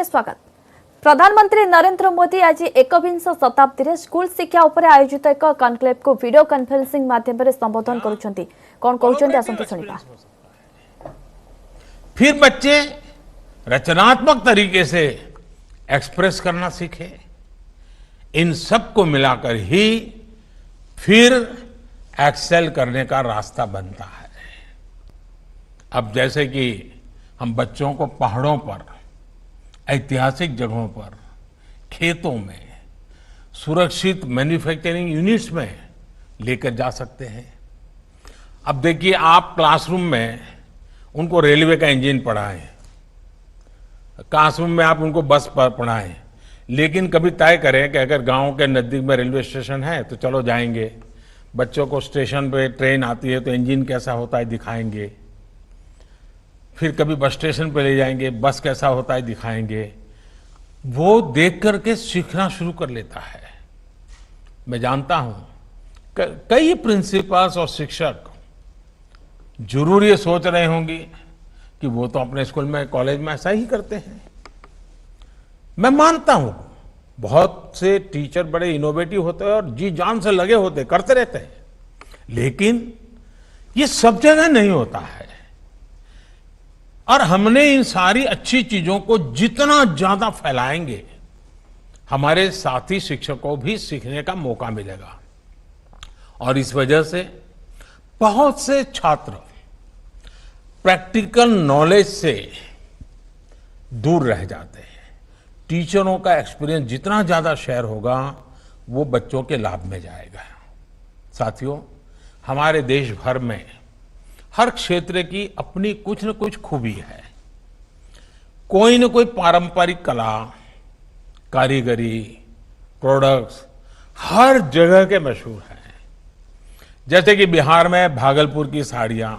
खबर स्वागत। प्रधानमंत्री नरेंद्र मोदी आज एकविंश शताब्दी रे स्कूल शिक्षा उपरे आयोजित एक कॉन्क्लेव को वीडियो कॉन्फ्रेंसिंग माध्यम रे संबोधन करुछंती। कोन कहउछंती आसंतु सुनिबा। फिर बच्चे रचनात्मक तरीके से एक्सप्रेस करना सीखे। इन सब को मिलाकर ही फिर एक्सेल करने का रास्ता बनता है। अब जैसे कि हम बच्चों को पहाड़ों पर, ऐतिहासिक जगहों पर, खेतों में, सुरक्षित मैन्युफैक्चरिंग यूनिट्स में लेकर जा सकते हैं। अब देखिए, आप क्लासरूम में उनको रेलवे का इंजन पढ़ाएं, क्लासरूम में आप उनको बस पढ़ाएं, लेकिन कभी तय करें कि अगर गांव के नजदीक में रेलवे स्टेशन है तो चलो जाएंगे। बच्चों को स्टेशन पे ट्रेन आती है तो इंजन कैसा होता है दिखाएंगे। फिर कभी बस स्टेशन पे ले जाएंगे, बस कैसा होता है दिखाएंगे। वो देख करके सीखना शुरू कर लेता है। मैं जानता हूं कई प्रिंसिपल्स और शिक्षक जरूर ये सोच रहे होंगे कि वो तो अपने स्कूल में, कॉलेज में ऐसा ही करते हैं। मैं मानता हूं बहुत से टीचर बड़े इनोवेटिव होते हैं और जी जान से लगे होते, करते रहते हैं, लेकिन ये सब जगह नहीं होता है। और हमने इन सारी अच्छी चीजों को जितना ज्यादा फैलाएंगे, हमारे साथी शिक्षकों को भी सीखने का मौका मिलेगा। और इस वजह से बहुत से छात्र प्रैक्टिकल नॉलेज से दूर रह जाते हैं। टीचरों का एक्सपीरियंस जितना ज्यादा शेयर होगा, वो बच्चों के लाभ में जाएगा। साथियों, हमारे देश भर में हर क्षेत्र की अपनी कुछ न कुछ खूबी है। कोई न कोई पारंपरिक कला, कारीगरी, प्रोडक्ट्स हर जगह के मशहूर हैं। जैसे कि बिहार में भागलपुर की साड़ियां,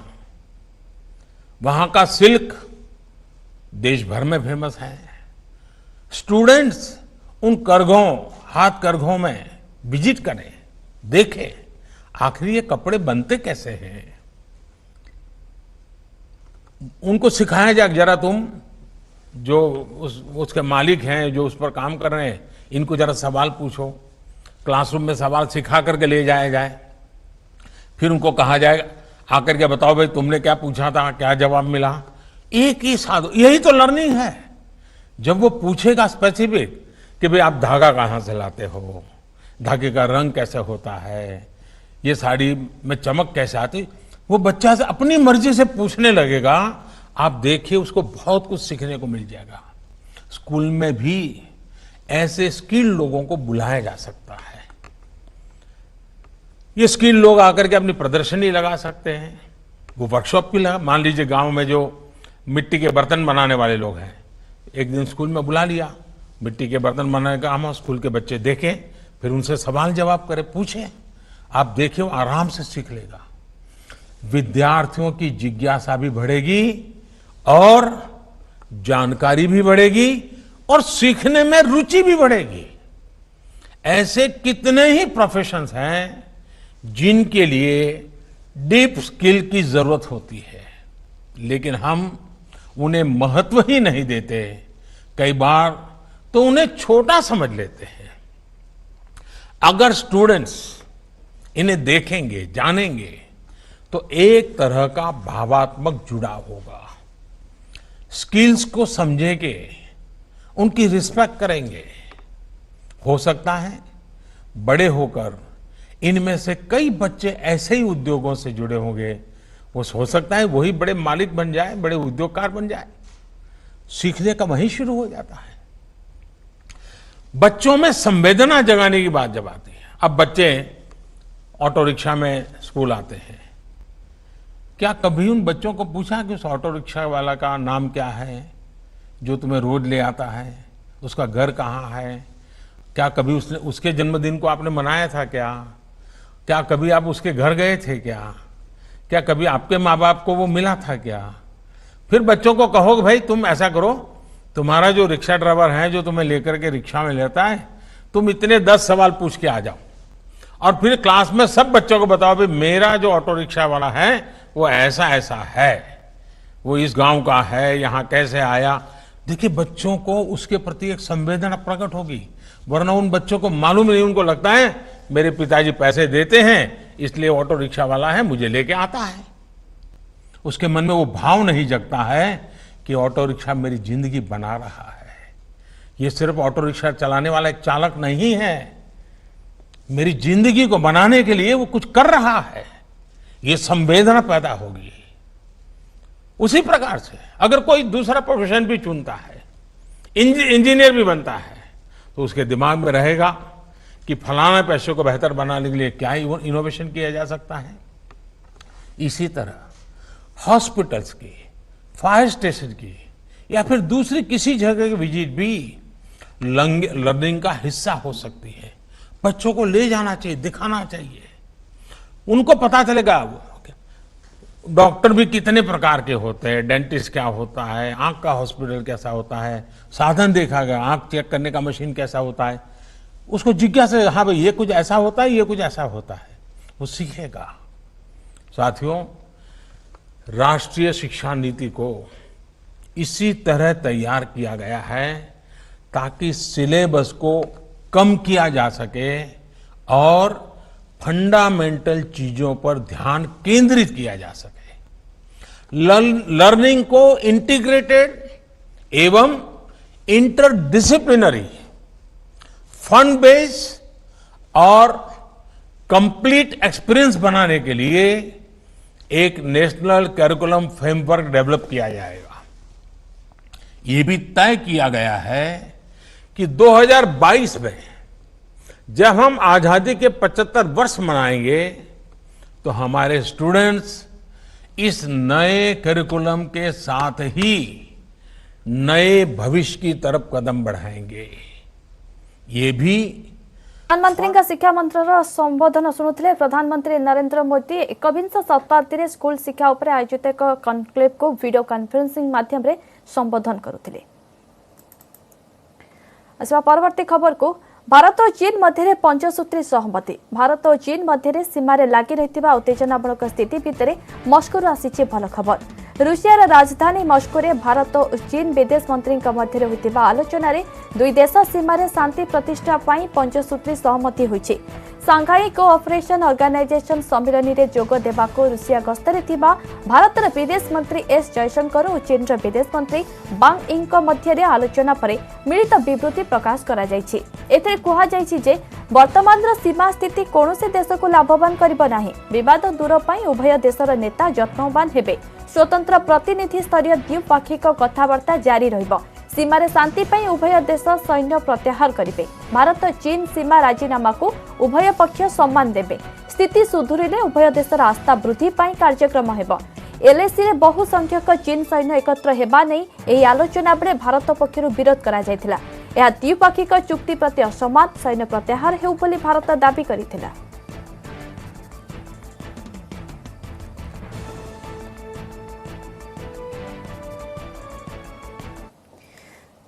वहां का सिल्क देश भर में फेमस है। स्टूडेंट्स उन करघों, हाथ करघों में विजिट करें, देखें आखिर ये कपड़े बनते कैसे हैं। उनको सिखाया जाए, जरा तुम जो उसके मालिक हैं, जो उस पर काम कर रहे हैं, इनको जरा सवाल पूछो। क्लासरूम में सवाल सिखा करके ले जाया जाए। फिर उनको कहा जाएगा, आकर के बताओ भाई तुमने क्या पूछा था, क्या जवाब मिला। एक ही साधु, यही तो लर्निंग है। जब वो पूछेगा स्पेसिफिक कि भाई आप धागा कहाँ से लाते हो, धागे का रंग कैसे होता है, ये साड़ी में चमक कैसे आती, वो बच्चा से अपनी मर्जी से पूछने लगेगा। आप देखिए, उसको बहुत कुछ सीखने को मिल जाएगा। स्कूल में भी ऐसे स्किल लोगों को बुलाया जा सकता है। ये स्किल लोग आकर के अपनी प्रदर्शनी लगा सकते हैं। वो वर्कशॉप भी लगा। मान लीजिए गांव में जो मिट्टी के बर्तन बनाने वाले लोग हैं, एक दिन स्कूल में बुला लिया, मिट्टी के बर्तन बनाने का हम स्कूल के बच्चे देखें, फिर उनसे सवाल जवाब करें, पूछें। आप देखिए, वो आराम से सीख लेगा। विद्यार्थियों की जिज्ञासा भी बढ़ेगी और जानकारी भी बढ़ेगी और सीखने में रुचि भी बढ़ेगी। ऐसे कितने ही प्रोफेशंस हैं जिनके लिए डीप स्किल की जरूरत होती है, लेकिन हम उन्हें महत्व ही नहीं देते। कई बार तो उन्हें छोटा समझ लेते हैं। अगर स्टूडेंट्स इन्हें देखेंगे, जानेंगे, तो एक तरह का भावात्मक जुड़ाव होगा। स्किल्स को समझेंगे, उनकी रिस्पेक्ट करेंगे। हो सकता है बड़े होकर इनमें से कई बच्चे ऐसे ही उद्योगों से जुड़े होंगे। वो हो सकता है वही बड़े मालिक बन जाए, बड़े उद्योगकार बन जाए। सीखने का वहीं शुरू हो जाता है। बच्चों में संवेदना जगाने की बात जब आती है, अब बच्चे ऑटो रिक्शा में स्कूल आते हैं, क्या कभी उन बच्चों को पूछा कि उस ऑटो रिक्शा वाला का नाम क्या है जो तुम्हें रोज ले आता है, उसका घर कहाँ है, क्या कभी उसने उसके जन्मदिन को आपने मनाया था क्या कभी आप उसके घर गए थे क्या कभी आपके माँ बाप को वो मिला था क्या। फिर बच्चों को कहो कि भाई तुम ऐसा करो, तुम्हारा जो रिक्शा ड्राइवर है जो तुम्हें लेकर के रिक्शा में लेता है, तुम इतने 10 सवाल पूछ के आ जाओ। और फिर क्लास में सब बच्चों को बताओ भाई मेरा जो ऑटो रिक्शा वाला है वो ऐसा ऐसा है, वो इस गांव का है, यहाँ कैसे आया। देखिए, बच्चों को उसके प्रति एक संवेदना प्रकट होगी, वरना उन बच्चों को मालूम नहीं, उनको लगता है मेरे पिताजी पैसे देते हैं इसलिए ऑटो रिक्शा वाला है मुझे लेके आता है। उसके मन में वो भाव नहीं जगता है कि ऑटो रिक्शा मेरी जिंदगी बना रहा है, ये सिर्फ ऑटो रिक्शा चलाने वाला एक चालक नहीं है, मेरी जिंदगी को बनाने के लिए वो कुछ कर रहा है, ये संवेदना पैदा होगी। उसी प्रकार से अगर कोई दूसरा प्रोफेशन भी चुनता है, इंजीनियर भी बनता है, तो उसके दिमाग में रहेगा कि फलाना पैसे को बेहतर बनाने के लिए क्या इनोवेशन किया जा सकता है। इसी तरह हॉस्पिटल्स की, फायर स्टेशन की या फिर दूसरी किसी जगह की विजिट भी लर्निंग का हिस्सा हो सकती है। बच्चों को ले जाना चाहिए, दिखाना चाहिए, उनको पता चलेगा डॉक्टर भी कितने प्रकार के होते हैं, डेंटिस्ट क्या होता है, आंख का हॉस्पिटल कैसा होता है, साधन देखा गया, आंख चेक करने का मशीन कैसा होता है, उसको जिज्ञासा, हाँ भाई ये कुछ ऐसा होता है, ये कुछ ऐसा होता है, वो सीखेगा। साथियों, राष्ट्रीय शिक्षा नीति को इसी तरह तैयार किया गया है ताकि सिलेबस को कम किया जा सके और फंडामेंटल चीजों पर ध्यान केंद्रित किया जा सके। लर्निंग को इंटीग्रेटेड एवं इंटरडिसिप्लिनरी, फन बेस्ड और कंप्लीट एक्सपीरियंस बनाने के लिए एक नेशनल करिकुलम फ्रेमवर्क डेवलप किया जाएगा। ये भी तय किया गया है कि 2022 में जब हम आजादी के 75 वर्ष मनाएंगे तो हमारे स्टूडेंट्स इस नए करिकुलम के साथ ही नए भविष्य की तरफ कदम बढ़ाएंगे। ये भी प्रधानमंत्री शिक्षा मंत्री संबोधन शुणुले। प्रधानमंत्री नरेंद्र मोदी एकविंश शताब्दी स्कूल शिक्षा उपर आयोजित एक कनक्लेव को वीडियो कॉन्फ्रेंसिंग माध्यम रे संबोधन करुथिले। परवर्ती खबर को भारत और चीन मध्य पंचसूत्री सहमति। भारत और चीन मध्य सीमार लगी रही उत्तेजनामूलक स्थिति भितर मस्को आसी भल खबर। रूसियार राजधानी मस्को भारत और चीन विदेश मंत्री मध्य होता आलोचन दुई देश सीमार शांति प्रतिष्ठा पंचसूत्री सहमति होइछि। सांघाई कोऑपरेशन ऑर्गेनाइजेशन सम्मेलन में जोग देबाको रूसिया गस्तर भारतर विदेश मंत्री एस जयशंकर और चीन विदेश मंत्री बांग इंग मध्य आलोचना पर मिलित विवृत्ति प्रकाश करा जायछि। एथिरे कुहा जायछि जे वर्तमान सीमा स्थिति कौनसी देश को लाभवान करिब नाही। विवाद दूर पाई उभय देशर नेता यत्नवान हेबे। स्वतंत्र प्रतिनिधि स्तरीय द्विपाक्षिक कथबार्ता जारी रहिब। सीमार शांति पाई उभय देश सैन्य प्रत्याहार करिवे। भारत चीन सीमा राजीनामा को उभय पक्ष सम्मान देबे। स्थिति सुधुरिले उभय देशर आस्था वृद्धि पाई कार्यक्रम हेब। एलएसी रे बहु संख्यक चीन सैन्य एकत्र हेबा नै एही आलोचना बेले भारत पक्षरु विरोध करा जायथिला। यह द्विपाक्षिक चुक्ति प्रति असम्मान, सैन्य प्रत्याहार हेउ बोली भारत दाबी करिथिला।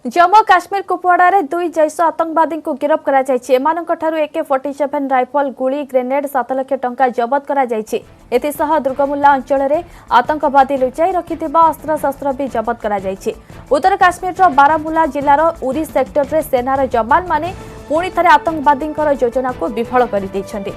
जम्मू काश्मीर कुपवाड़ा रे दुई जैश आतंकवादी को गिरफ्त करा जायछि। एमानक ठारु AK-47 राइफल, गुली, ग्रेनेड, 7 लाख टंका जबत करा जायछि। एथिसह दुर्गमुल्ला अंचल रे आतंकवादी लुचाई रखिथिबा अस्त्रशस्त्र भी जबत करा जायछि। उत्तर काश्मीर रो बारामुला जिल्लार उरी सेक्टर रे सेनार जवान माने पुणी थरे आतंकवादी योजना को विफल कर दैछन्ति।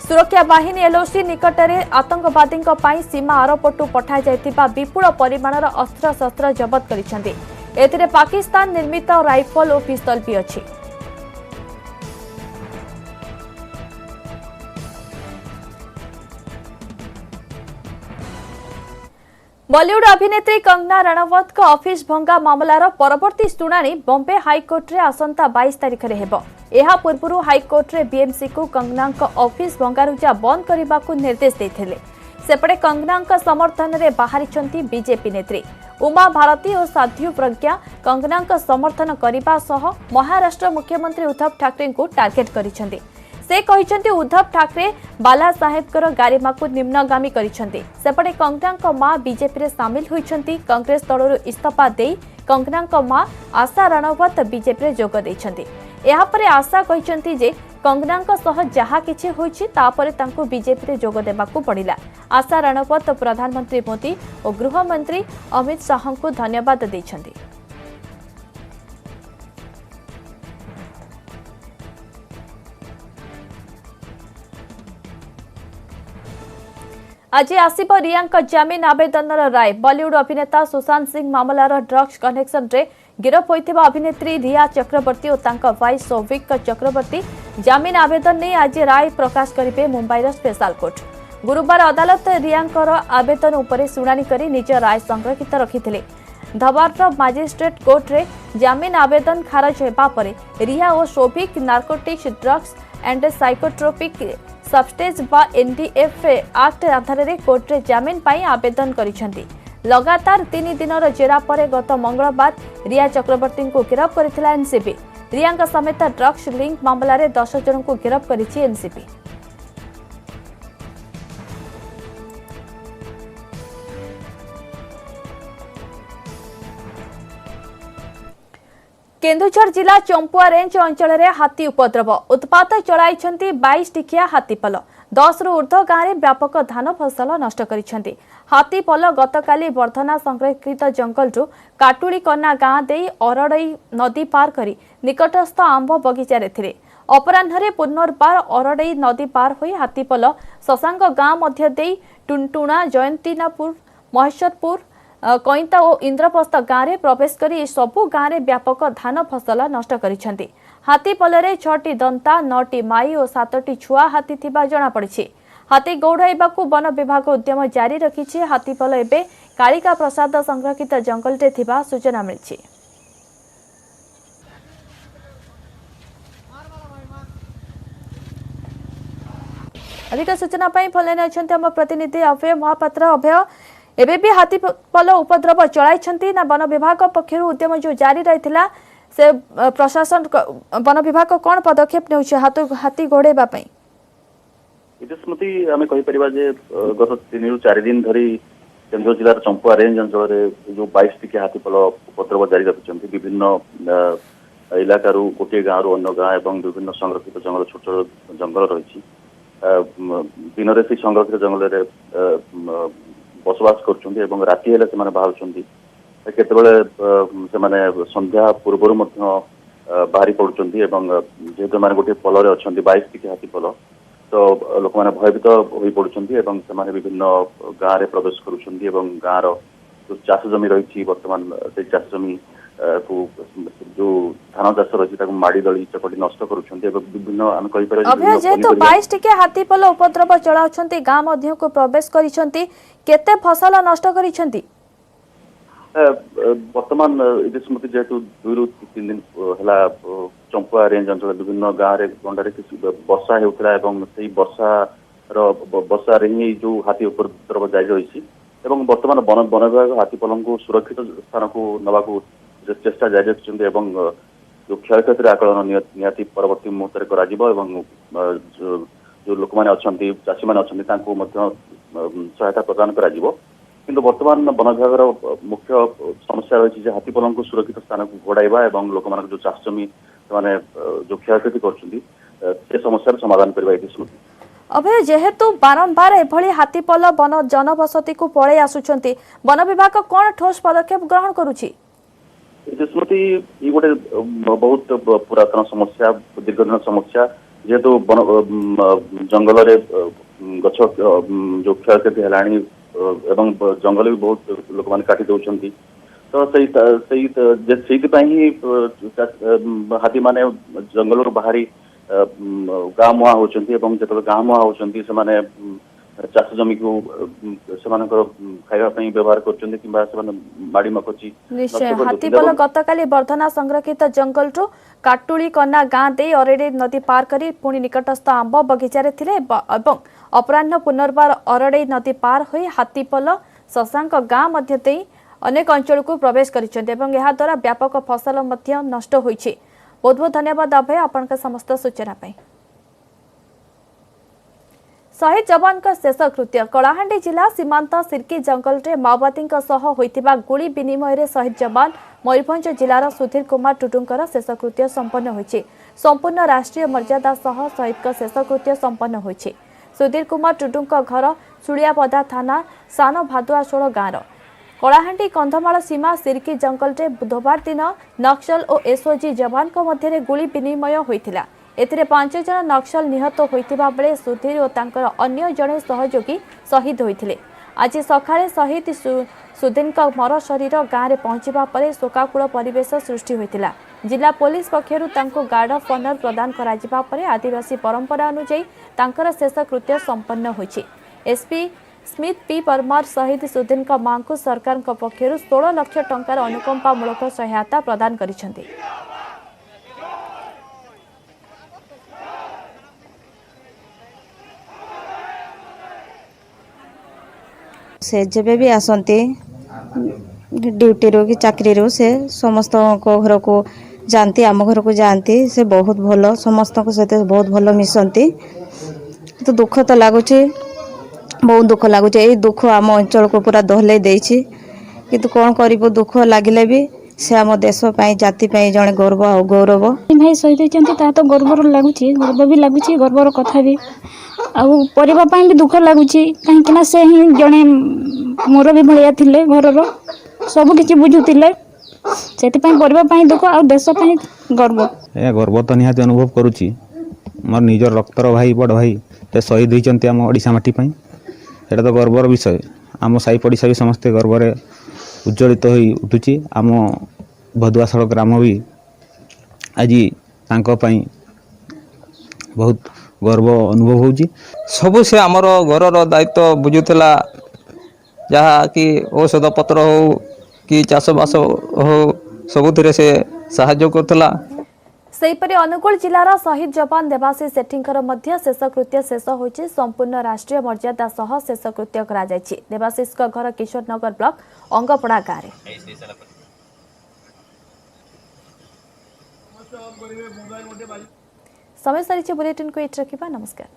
सुरक्षा बाहिनी LOC निकट में आतंकवादी सीमा आरपटू पठा जायथिबा विपुल परिमाणर अस्त्रशस्त्र जबत करिसेंति। एथिरे पाकिस्तान निर्मित राइफल और पिस्तल भी अछि। बॉलीवुड अभिनेत्री कंगना रणावत का ऑफिस भंगा मामलार परवर्ती शुणाणी बॉम्बे हाईकोर्ट रे आसंता 22 तारिख रे हेबो। एहा पूर्वरु हाईकोर्ट रे BMC को कंगना का ऑफिस भंगारुजा बंद करने को निर्देश देथिले। सेपटे कंगना का समर्थन रे बाहरी बीजेपी नेत्री उमा भारती और साध्वी प्रज्ञा कंगना का समर्थन करने सह महाराष्ट्र मुख्यमंत्री उद्धव ठाकरे को टार्गेट करिसेंति। से कहिसेंति उद्धव ठाकरे बाला साहेबकर गारिमा को निम्नगामी करिसेंति। सेपटे कंगना का मां बीजेपी रे शामिल होइसेंति। कांग्रेस दलरु इस्तीफा देई कंगना का मां आशा रणवत बीजेपी रे जोग दैछंति। एहा परे आशा कहिसेंति जे कंगना सह जहा किछि होइछि तापरे तांको बीजेपी रे जोग देबाकू पड़िला। आशा रणवत प्रधानमंत्री मोदी और गृहमंत्री अमित शाह को धन्यवाद दैछंति। आज आसिब रिया जमीन आवेदन राय। बॉलीवुड अभिनेता सुशांत सिंह मामलार ड्रग्स कनेक्शन रे गिरफ होइथिबा अभिनेत्री रिया चक्रवर्ती और तांका भाई सौविक चक्रवर्ती जमीन आवेदन ने आज राय प्रकाश करिवे मुंबईर स्पेशल कोर्ट। गुरुवार अदालत रियांकर आवेदन उपरे शुणाणी करी निज राय संरक्षित रखिथिले। धबार मजिस्ट्रेट कोर्ट रे जमीन आवेदन खारज हेबा परे रिया और Souvik narcotics drugs and psychotropic substance बा एनडीएफए एक्ट आधार रे कोर्ट रे जमीन पाई आवेदन करिसेंती। लगातार 3 दिनर जेरा परे गत मंगलवार रिया चक्रवर्ती को गिरफ्त करथिला एनसीबी। रिया समेत ड्रग्स लिंक मामला रे 10 जन को गिरफ्त करिछि एनसीबी। केन्दुझर जिला चंपुआ रेंज अंचल में हाथी उपद्रव उत्पात चलाई 22 टिकिया हाथीपल 10 रु ऊर्ध्व गांव में व्यापक धान फसल नष्ट करिसेंती। हाथीपल गतकाली वर्धना संरक्षित जंगल काटुली कन्ना गां दे अरडई नदी पार करी निकटस्थ आंब बगीचा रे अपराह्न पुनर्बार अरडई नदी पार होई हाथीपल शशांक गां मध्य दे टुनटुणा जयंतीनापुर महेश्वरपुर कईता और इंद्रप्रस्थ गांव में प्रवेश करी सबु गांव में व्यापक धान फसल नष्ट करिसेंती। हाथीपल 6टी दंता 9टी माई और 7टी छुआ हाथी थिबा जणा पड़िछि। हाथी गौड़ाइबाकू वन विभाग उद्यम जारी रखिछि। हाथीपल एबे कालिका प्रसाद संरक्षित जंगल रे थिबा सूचना मिलिछि। अधिक सूचना पई फलेन अछंती हम प्रतिनिधि अभय महापात्र। अभय एबे भी हाथीपल उपद्रव चलाई ना वन विभाग पक्षर उद्यम जो जारी रही से प्रशासन वन विभाग कौन पदक्षेप ने हाथी घोड़ेबा पई? स्मृति आम कहीपर जे गत 3 रु 4 दिन धरी केन्दुझर जिलार चंपुआ रेंज अंचल जो 22 टिकिया हाथीपल उपद्रव जारी रखिंट। विभिन्न इलाकार गोटे गाँव रु अन्य गाँ और विभिन्न संरक्षित जंगल छोट छोट जंगल रही दिन में संरक्षित जंगल बसवास कर राति हेले से बाहर केतबेले से संध्या पूर्वर बाहरी पड़ुंट जेहेतु मैंने गोटे पल अच्छा 22 टिकिया हाथीपल तो लोक मैंने भयभीत हो पड़ुंट विभिन्न गाँव में प्रवेश करुँच गाँव जो चाष जमी रही बर्तमान से चाष जमी को जो धान चाष रही माड़ी दली चकटी नष्ट करुँच विभिन्न आम कहीपर 22 टिकिया हाथीपल उपद्रव चलाउछंती गाँ मध्य को प्रवेश करिसेंती केते फसल नष्ट करिसेंती? वर्तमान स्मृति जेहेतु 2 रु 3 दिन है चंपुआ रेंज अंचल विभिन्न गाँव में गंडारे वर्षा होता है वर्षा ही जो हाथी उपद्रव जारी रही वर्तमान वन विभाग हाथीपल को सुरक्षित स्थान को नवा चेष्टा जारी रखिंट जो क्षयक्षति आकलन निहाती परवर्ती मुहूर्त जो लोक मैंने अच्छा चाषी मैंने अच्छा सहायता प्रदान करा किंतु वर्तमान वन विभाग मुख्य समस्या रही हाथीपल को सुरक्षित स्थान को घोड़ाइबा और लोक मान जो चाष जमी से जो क्षयक्षति कर समस्या समाधान करवा। अभय जेहेतु बारंबार एभली हाथीपल वन जनबसती को पड़े आसुचंती वन विभाग कौन ठोस पदक्षेप ग्रहण करुछि? स्मृति ये गोटे बहुत पुरातन समस्या दीर्घदिन समस्या जेहेतु जंगल गछ जो क्षयक्षति है जंगल भी बहुत लोक मैंने काटी दौरान तो ही हाथी माने जंगल बाहरी गाँ मुहा होती जो गाँ मुहा होती चाष जमी को खाइबा व्यवहार करड़ी मकची। निश्चय हाथीपल गतकाली वर्धना संरक्षित जंगल काटुली कन्ना गाँ दे अरडई नदी पार करी पुणी निकटस्थ आंब बगीचा रे थिले अपराह्न पुनर्बार अरडई नदी पार होई हाथीपल शशांक गाँ मध्य दे अनेक अंचल को प्रवेश करिसेंते एहा द्वारा व्यापक फसल मध्य नष्ट होइछि। बहुत बहुत धन्यवाद अभय आपनका समस्त सूचना पाई। शहीद जवान का शेष कृत्य कलाहांडी जिला सीमांत सिरकी जंगल रे माओवादी होइतिबा गुली विनिमय रे शहीद जवान मयूरभंज जिलार सुधीर कुमार टुडुंकर शेष कृत्य संपन्न होइछि। संपूर्ण राष्ट्रीय मर्यादा सह शहीद का शेष कृत्य संपन्न होइछि। सुधीर कुमार टुडुंक घर सुलियापदा थाना सान भादुआशोल गाँव कलाहांडी कंधमाल सीमा सिरकी जंगल रे बुधवार दिन नक्सल और एसओजी जवान मध्य गुली विनिमय होइतिला। एथिरे 5 जन नक्सल निहत होइतिबा बेले सुधीर और तांकर अन्य जणे सहयोगी शहीद होइथिले। आज सकाळे शहीद सुधीर मर शरीर गाँव में पहुंचवा पर शोकाकूल परिवेश सृष्टि होइतिला। जिला पुलिस पक्षरु तांको गार्ड ऑफ ऑनर प्रदान कराजिबा परे आदिवासी परंपरा अनुसार तांकर शेषकृत्य संपन्न होइछि। एसपी स्मिथ पी परमार शहीद सुधीर मां को सरकार पक्षरु 16 लाख टंकार अनुकंपामूलक सहायता प्रदान करिसेंति। से जेबे भी आसंती ड्यूटी रो कि चाकरी रो से समस्त को घर को जानती आम घर को जानती से बहुत भल समस्त सहित बहुत भल मिसंती। तो दुख तो लगुच बहुत दुख लगुच ये दुख आम अंचल को पूरा दहले देछि किंतु कौन करिबो दुख लागिले भी से आम देश पाई जाति पाई जने गर्व और गौरव भाई शहीद होती ता तो गर्वर लगुच गर्व भी लगुच गर्वर कथा भी आउ परिवार पाई भी दुख लगुच कहीं से ही जने मोर भी भलिया थिले घरर सब किछि बुझुतिले सेति पाई परिवार पाई दुख आ देश पाई गर्व ए गर्व तो निहाती अनुभव करुच्ची मोर निजर रक्तर भाई बड़ भाई ते शहीद होइचंती आम ओडिशा माटी पाई एटा तो गर्वर विषय आम साई पड़िशा भी समस्ते गर्वरे उज्ज्वलित होई उठुची आम भदुआशल ग्राम भी आज तांको पाई बहुत गर्व अनुभव होउची। सबु से आमर घरर दायित्व बुझुला जहाँ कि औषध पत्र हो कि चाषबास हो सबुथिरे से साहाय्य करथला। सेहीपरि अनुगुल जिलार शहीद जवान देवाशीष सेठींकर मध्य शेषकृत्य शेष होइछि। संपूर्ण राष्ट्रीय मर्यादा सह शेषकृत्य करा जाइछि। देवाशीष घर किशोरनगर ब्लॉक अंगपड़ा गाँव रे। समय सारी बुलेटिन को एट रखिबा। नमस्कार।